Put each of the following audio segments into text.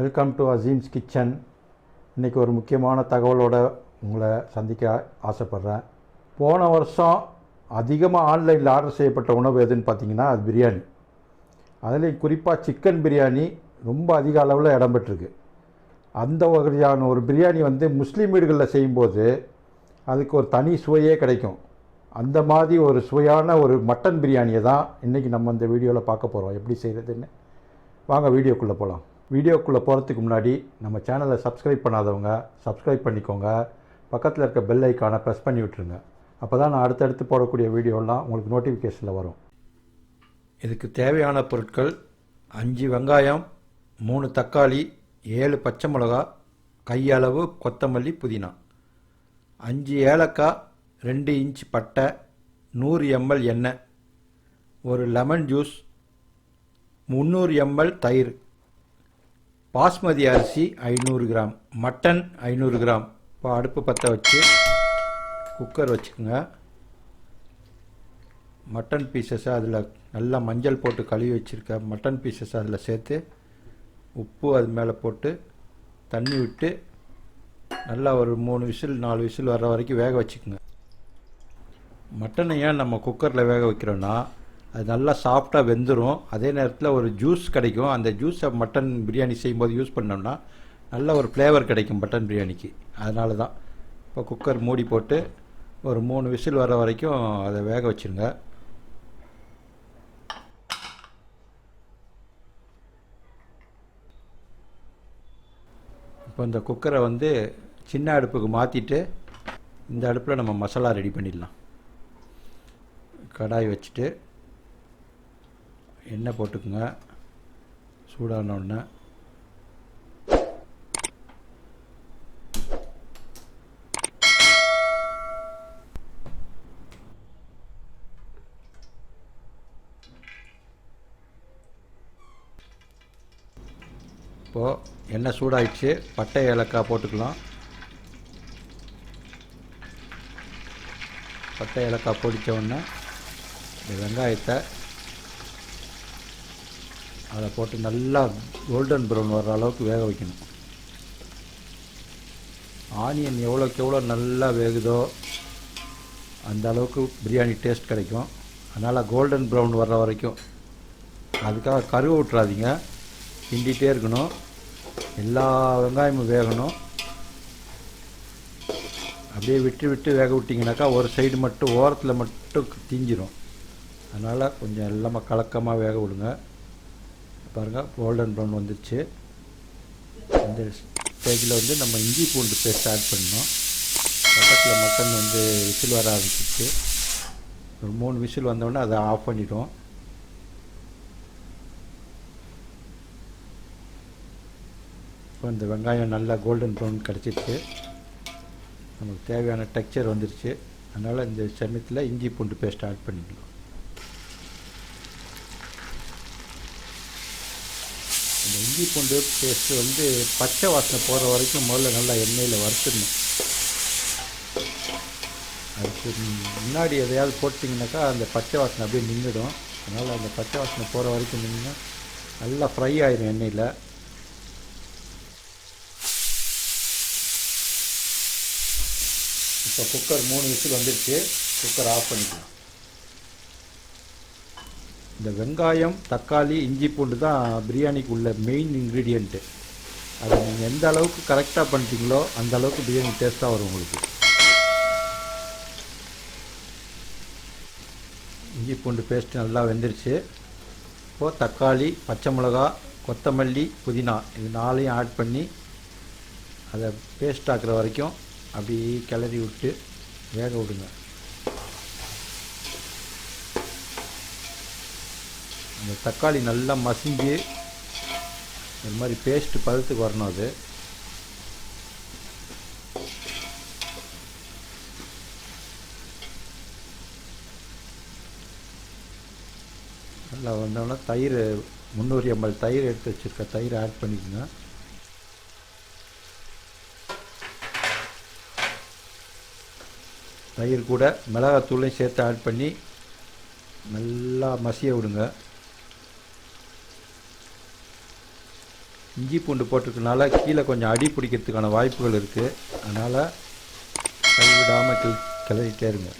Welcome to Aseem's kitchen. இன்றைக்கி ஒரு முக்கியமான தகவலோடு உங்களை சந்திக்க ஆசைப்பட்றேன். போன வருஷம் அதிகமாக ஆன்லைனில் ஆர்டர் செய்யப்பட்ட உணவு எதுன்னு பார்த்தீங்கன்னா அது பிரியாணி. அதுலேயும் குறிப்பாக சிக்கன் பிரியாணி ரொம்ப அதிக அளவில் இடம்பெற்றிருக்கு. அந்த வகையான ஒரு பிரியாணி முஸ்லீம் வீடுகளில் செய்யும்போது அதுக்கு ஒரு தனி சுவையே கிடைக்கும். அந்த மாதிரி ஒரு சுவையான ஒரு மட்டன் பிரியாணியை தான் இன்றைக்கி நம்ம இந்த வீடியோவில் பார்க்க போகிறோம். எப்படி செய்கிறதுன்னு வாங்க வீடியோக்குள்ளே போகலாம். வீடியோக்குள்ளே போகிறதுக்கு முன்னாடி நம்ம சேனலை சப்ஸ்கிரைப் பண்ணாதவங்க சப்ஸ்கிரைப் பண்ணிக்கோங்க. பக்கத்தில் இருக்க பெல் ஐக்கானை ப்ரெஸ் பண்ணி விட்டுருங்க. அப்போ தான் நான் அடுத்தடுத்து போடக்கூடிய வீடியோலாம் உங்களுக்கு நோட்டிஃபிகேஷனில் வரும். இதுக்கு தேவையான பொருட்கள் 5 வெங்காயம், 3 தக்காளி, 7 பச்சை மிளகா, கையளவு கொத்தமல்லி, புதினா, 5 ஏலக்காய், 2 இன்ச் பட்டை, 100 ml எண்ணெய், ஒரு லெமன் ஜூஸ், 300 ml தயிர், பாஸ்மதி அரிசி 500 கிராம், மட்டன் 500 கிராம். இப்போ அடுப்பு பற்ற வச்சு குக்கர் வச்சுக்கோங்க. மட்டன் பீசஸை அதில் நல்லா மஞ்சள் போட்டு கழுவி வச்சுருக்க மட்டன் பீசஸ் அதில் சேர்த்து உப்பு அது மேலே போட்டு தண்ணி விட்டு நல்லா ஒரு 3 விசில் 4 விசில் வர்ற வரைக்கும் வேக வச்சுக்கோங்க. மட்டனை ஏன் நம்ம குக்கரில் வேக வைக்கிறோன்னா அது நல்லா சாஃப்டாக வெந்துடும். அதே நேரத்தில் ஒரு ஜூஸ் கிடைக்கும். அந்த ஜூஸை மட்டன் பிரியாணி செய்யும்போது யூஸ் பண்ணோம்னா நல்ல ஒரு ஃப்ளேவர் கிடைக்கும் மட்டன் பிரியாணிக்கு. அதனால தான் இப்போ குக்கர் மூடி போட்டு ஒரு 3 விசில் வர வரைக்கும் அதை வேக வச்சுருங்க. இப்போ இந்த குக்கரை சின்ன அடுப்புக்கு மாற்றிட்டு இந்த அடுப்பில் நம்ம மசாலா ரெடி பண்ணிடலாம். கடாய் வச்சுட்டு எண்ணெய் போட்டுக்குங்க. சூடான உடனே இப்போது எண்ணெய் சூடாயிடுச்சு. பட்டை ஏலக்காய் போட்டுக்கலாம். பட்டை ஏலக்காய் பொடித்த உடனே இந்த வெங்காயத்தை அதை போட்டு நல்லா கோல்டன் ப்ரௌன் வர்ற அளவுக்கு வேக வைக்கணும். ஆனியன் எவ்வளோக்கு எவ்வளோ நல்லா வேகுதோ அந்த அளவுக்கு பிரியாணி டேஸ்ட் கிடைக்கும். அதனால் கோல்டன் ப்ரௌன் வர்ற வரைக்கும் அதுக்காக கருவை விட்டுறாதீங்க, கிண்டிகிட்டே இருக்கணும். எல்லா வெங்காயமும் வேகணும். அப்படியே விட்டு விட்டு வேக விட்டிங்கனாக்கா ஒரு சைடு மட்டும் ஓரத்தில் மட்டும் தீஞ்சிரும். அதனால் கொஞ்சம் எல்லாமே கலக்கமாக வேக விடுங்க. பாருங்கள், கோல்டன் ப்ரௌன் வந்துடுச்சு. இந்த ஸ்டேஜில் நம்ம இஞ்சி பூண்டு பேஸ்ட் ஆட் பண்ணணும். பக்கத்தில் மட்டன் விசில் வர ஆரம்பிச்சிச்சு. ஒரு 3 விசில் வந்தோடனே அதை ஆஃப் பண்ணிவிட்டோம். இப்போ இந்த வெங்காயம் நல்லா கோல்டன் ப்ரௌன் கிடச்சிருச்சு. நமக்கு தேவையான டெக்ஸ்சர் வந்துருச்சு. அதனால் இந்த சமயத்தில் இஞ்சி பூண்டு பேஸ்ட் ஆட் பண்ணிக்கலாம். இந்த இஞ்சி பூண்டு பேஸ்ட்டு பச்சை வாசனை போகிற வரைக்கும் முதல்ல நல்லா எண்ணெயில் வறுத்துடணும். அதுக்கு முன்னாடி எதையாவது போட்டிங்கனாக்கா அந்த பச்சை வாசனை அப்படியே நின்றுடும். அதனால் அந்த பச்சை வாசனை போகிற வரைக்கும் நின்று நல்லா ஃப்ரை ஆயிடும் எண்ணெயில். இப்போ குக்கர் 3 விசில் வந்துடுச்சு. குக்கர் ஆஃப் பண்ணிக்கலாம். இந்த வெங்காயம், தக்காளி, இஞ்சி பூண்டு தான் பிரியாணிக்கு உள்ள மெயின் இன்க்ரீடியண்ட்டு. அதை நீங்கள் எந்த அளவுக்கு கரெக்டாக பண்ணிட்டீங்களோ அந்த அளவுக்கு பிரியாணி டேஸ்ட்டாக வரும் உங்களுக்கு. இஞ்சி பூண்டு பேஸ்ட்டு நல்லா வெந்துருச்சு. இப்போது தக்காளி, பச்சை மிளகா, கொத்தமல்லி, புதினா இது 4ஐயும் ஆட் பண்ணி அதை பேஸ்ட் ஆக்குற வரைக்கும் அப்படியே கிளறி விட்டு வேக விடுங்க. அந்த தக்காளி நல்லா மசிஞ்சு இந்த மாதிரி பேஸ்ட் பதத்துக்கு வரணும். அது நல்லா வந்தோடனே தயிர் 300 ml தயிர் எடுத்து வச்சுருக்க தயிர் ஆட் பண்ணிக்கோங்க. தயிர் கூட மிளகாத்தூளையும் சேர்த்து ஆட் பண்ணி நல்லா மசிய விடுங்க. இஞ்சி பூண்டு போட்டிருக்கனால கீழே கொஞ்சம் அடி பிடிக்கிறதுக்கான வாய்ப்புகள் இருக்குது. அதனால் கைவிடாமல் கிளறிட்டே இருங்க.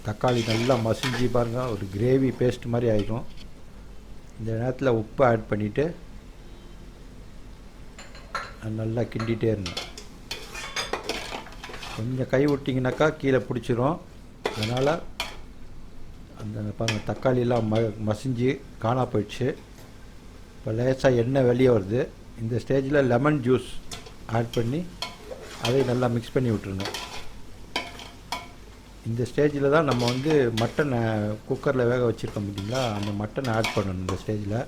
தக்காளி நல்லா மசிஞ்சு பாருங்கள், ஒரு கிரேவி பேஸ்ட் மாதிரி ஆகிடும். இந்த நேரத்தில் உப்பு ஆட் பண்ணிவிட்டு நல்லா கிண்டிகிட்டே இருங்க. கொஞ்சம் கை விட்டிங்கனாக்கா கீழே பிடிச்சிரும். அதனால் அந்த பாருங்கள் தக்காளியெல்லாம் மசிஞ்சு காணா போயிடுச்சு. இப்போ லேசாக எண்ணெய் வெளியே வருது. இந்த ஸ்டேஜில் லெமன் ஜூஸ் ஆட் பண்ணி அதை நல்லா மிக்ஸ் பண்ணி விட்டுருங்க. இந்த ஸ்டேஜில் தான் நம்ம வந்து மட்டனை குக்கரில் வேக வச்சுருக்கோம் பார்த்தீங்களா, அந்த மட்டனை ஆட் பண்ணணும். இந்த ஸ்டேஜில்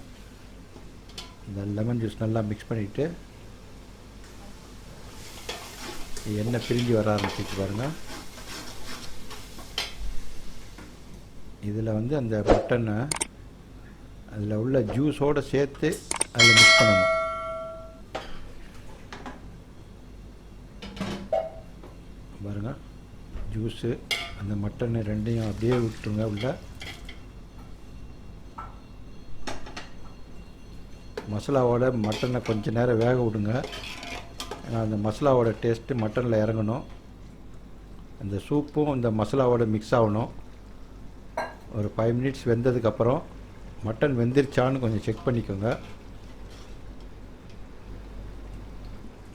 இந்த லெமன் ஜூஸ் நல்லா மிக்ஸ் பண்ணிவிட்டு எண்ணெய் பிரிஞ்சு வர ஆரம்பிச்சிச்சு பாருங்கள். இதில் வந்து அந்த மட்டனை அதில் உள்ள ஜூஸோடு சேர்த்து அதில் மிக்ஸ் பண்ணணும். பாருங்கள், ஜூஸு அந்த மட்டனை ரெண்டையும் அப்படியே விட்டுருங்க. உள்ள மசாலாவோட மட்டனை கொஞ்சம் நேரம் வேக விடுங்க. ஏன்னா அந்த மசாலாவோட டேஸ்ட்டு மட்டனில் இறங்கணும். அந்த சூப்பும் இந்த மசாலாவோட மிக்ஸ் ஆகணும். ஒரு 5 மினிட்ஸ் வெந்ததுக்கப்புறம் மட்டன் வெந்துருச்சான்னு கொஞ்சம் செக் பண்ணிக்கோங்க.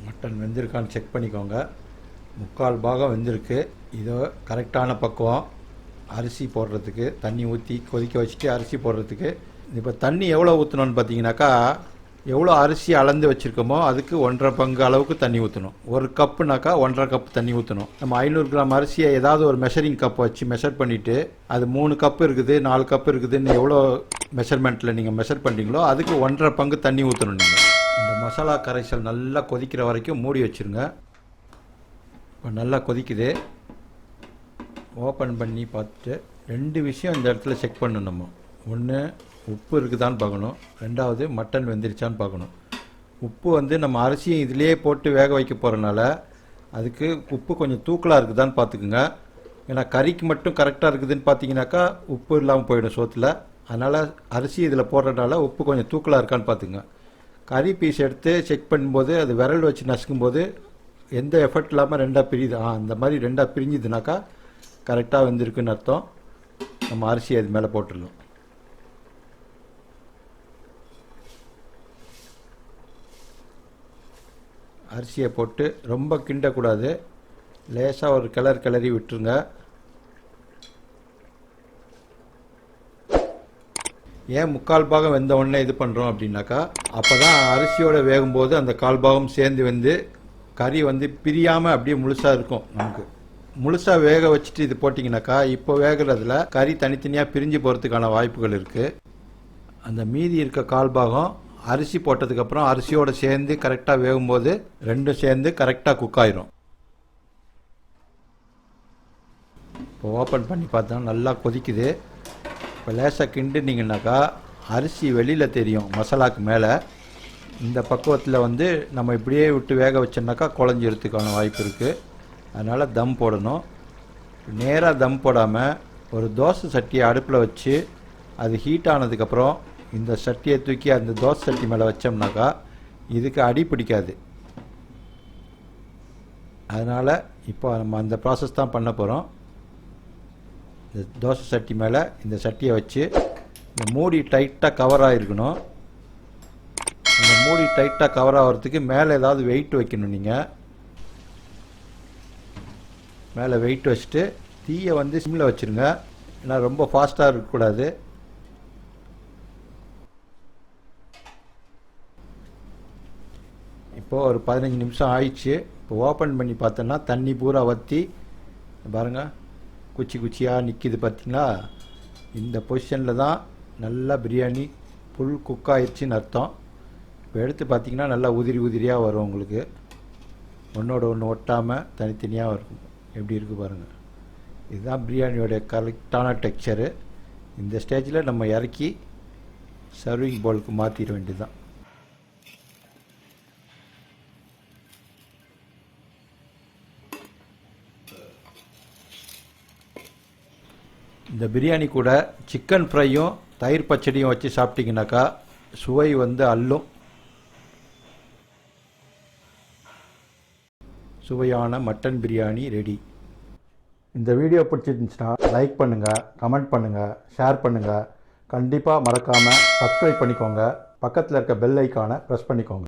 மட்டன் வெந்திருக்கான்னு செக் பண்ணிக்கோங்க. 3/4 பாகம் வெந்திருக்கு. இதோ கரெக்டான பக்குவம் அரிசி போடுறதுக்கு. தண்ணி ஊற்றி கொதிக்க வச்சுட்டு அரிசி போடுறதுக்கு. இப்போ தண்ணி எவ்வளோ ஊற்றணும்னு பார்த்தீங்கன்னாக்கா, எவ்வளோ அரிசி அளந்து வச்சுருக்கோமோ அதுக்கு 1.5 பங்கு அளவுக்கு தண்ணி ஊற்றணும். 1 கப்புனாக்கா 1.5 கப் தண்ணி ஊற்றணும். நம்ம 500 கிராம் அரிசியை ஏதாவது ஒரு மெஷரிங் கப் வச்சு மெஷர் பண்ணிவிட்டு, அது 3 கப்பு இருக்குது 4 கப்பு இருக்குதுன்னு எவ்வளோ மெஷர்மெண்ட்டில் நீங்கள் மெஷர் பண்ணுறீங்களோ அதுக்கு 1.5 பங்கு தண்ணி ஊற்றணும். நீங்கள் இந்த மசாலா கரைசல் நல்லா கொதிக்கிற வரைக்கும் மூடி வச்சுருங்க. இப்போ நல்லா கொதிக்குது. ஓப்பன் பண்ணி பார்த்துட்டு 2 விஷயம் இந்த இடத்துல செக் பண்ணணும். நம்ம ஒன்று, உப்பு இருக்குதான்னு பார்க்கணும். 2வது, மட்டன் வெந்துருச்சான்னு பார்க்கணும். உப்பு வந்து நம்ம அரிசியும் இதிலே போட்டு வேக வைக்க போகிறனால அதுக்கு உப்பு கொஞ்சம் தூக்கலாக இருக்குதான்னு பார்த்துக்குங்க. ஏன்னா கறிக்கு மட்டும் கரெக்டாக இருக்குதுன்னு பார்த்தீங்கன்னாக்கா உப்பு இல்லாமல் போயிடும் சோத்தில். அதனால் அரிசி இதில் போடுறதுனால உப்பு கொஞ்சம் தூக்கலாக இருக்கான்னு பார்த்துக்குங்க. கறி பீஸ் எடுத்து செக் பண்ணும்போது அது விரல் வச்சு நசுக்கும்போது எந்த எஃபர்ட் இல்லாமல் 2ஆக பிரியுது. அந்த மாதிரி 2ஆக பிரிஞ்சுதுனாக்கா கரெக்டாக வெந்திருக்குன்னு அர்த்தம். நம்ம அரிசி அது மேலே போட்டுடலாம். அரிசியை போட்டு ரொம்ப கிண்டக்கூடாது. லேசாக ஒரு கிளறி விட்டுருங்க. ஏன் 3/4 பாகம் வெந்த உடனே இது பண்ணுறோம் அப்படின்னாக்கா, அப்போ தான் அரிசியோடு வேகும்போது அந்த 1/4 பாகம் சேர்ந்து வந்து கறி வந்து பிரியாமல் அப்படியே முழுசாக இருக்கும். நமக்கு முழுசாக வேக வச்சுட்டு இது போட்டிங்கனாக்கா இப்போ வேகிறதுல கறி தனித்தனியாக பிரிஞ்சு போகிறதுக்கான வாய்ப்புகள் இருக்குது. அந்த மீதி இருக்க 1/4 பாகம் அரிசி போட்டதுக்கப்புறம் அரிசியோடு சேர்ந்து கரெக்டாக வேகும்போது 2ம் சேர்ந்து கரெக்டாக குக் ஆயிரும். இப்போ ஓப்பன் பண்ணி பார்த்தா நல்லா கொதிக்குது. இப்போ லேசாக கிண்டுனீங்கன்னாக்கா அரிசி வெளியில் தெரியும் மசாலாவுக்கு மேலே. இந்த பக்குவத்தில் வந்து நம்ம இப்படியே விட்டு வேக வச்சோம்னாக்கா குழஞ்சிறதுக்கான வாய்ப்பு இருக்குது. அதனால் தம் போடணும். நேராக தம் போடாமல் ஒரு தோசை சட்டியை அடுப்பில் வச்சு அது ஹீட் ஆனதுக்கப்புறம் இந்த சட்டியை தூக்கி அந்த தோசை சட்டி மேலே வச்சோம்னாக்கா இதுக்கு அடி பிடிக்காது. அதனால் இப்போ நம்ம அந்த ப்ராசஸ் தான் பண்ண போகிறோம். இந்த தோசை சட்டி மேலே இந்த சட்டியை வச்சு இந்த மூடி டைட்டாக கவர் ஆகிருக்கணும். இந்த மூடி டைட்டாக கவர் ஆகிறதுக்கு மேலே ஏதாவது வெயிட் வைக்கணும். நீங்கள் மேலே வெயிட் வச்சுட்டு தீயை வந்து சிம்மில் வச்சுருங்க. ஏன்னா ரொம்ப ஃபாஸ்ட்டாக இருக்கக்கூடாது. இப்போது ஒரு 15 நிமிஷம் ஆயிடுச்சு. இப்போ ஓப்பன் பண்ணி பார்த்தோன்னா தண்ணி பூரா வற்றி பாருங்கள் குச்சியாக நிற்கிது பார்த்தீங்களா. இந்த பொசிஷனில் தான் நல்லா பிரியாணி ஃபுல் குக் ஆயிடுச்சின்னு அர்த்தம். இப்போ எடுத்து பார்த்திங்கன்னா நல்லா உதிரியாக வரும். உங்களுக்கு ஒன்றோட ஒன்று ஒட்டாமல் தனித்தனியாக இருக்கும். எப்படி இருக்குது பாருங்கள். இதுதான் பிரியாணியோடைய கரெக்டான டெக்ஸ்சரு. இந்த ஸ்டேஜில் நம்ம இறக்கி சர்விங் பவுலுக்கு மாற்றிட வேண்டியது தான். இந்த பிரியாணி கூட சிக்கன் ஃப்ரையும் தயிர் பச்சடியும் வச்சு சாப்பிட்டிங்கனாக்கா சுவை அள்ளும். சுவையான மட்டன் பிரியாணி ரெடி. இந்த வீடியோ பிடிச்சிருந்துச்சுன்னா லைக் பண்ணுங்கள், கமெண்ட் பண்ணுங்கள், ஷேர் பண்ணுங்கள். கண்டிப்பாக மறக்காமல் சப்ஸ்கிரைப் பண்ணிக்கோங்க. பக்கத்தில் இருக்க பெல் ஐக்கானை ப்ரெஸ் பண்ணிக்கோங்க.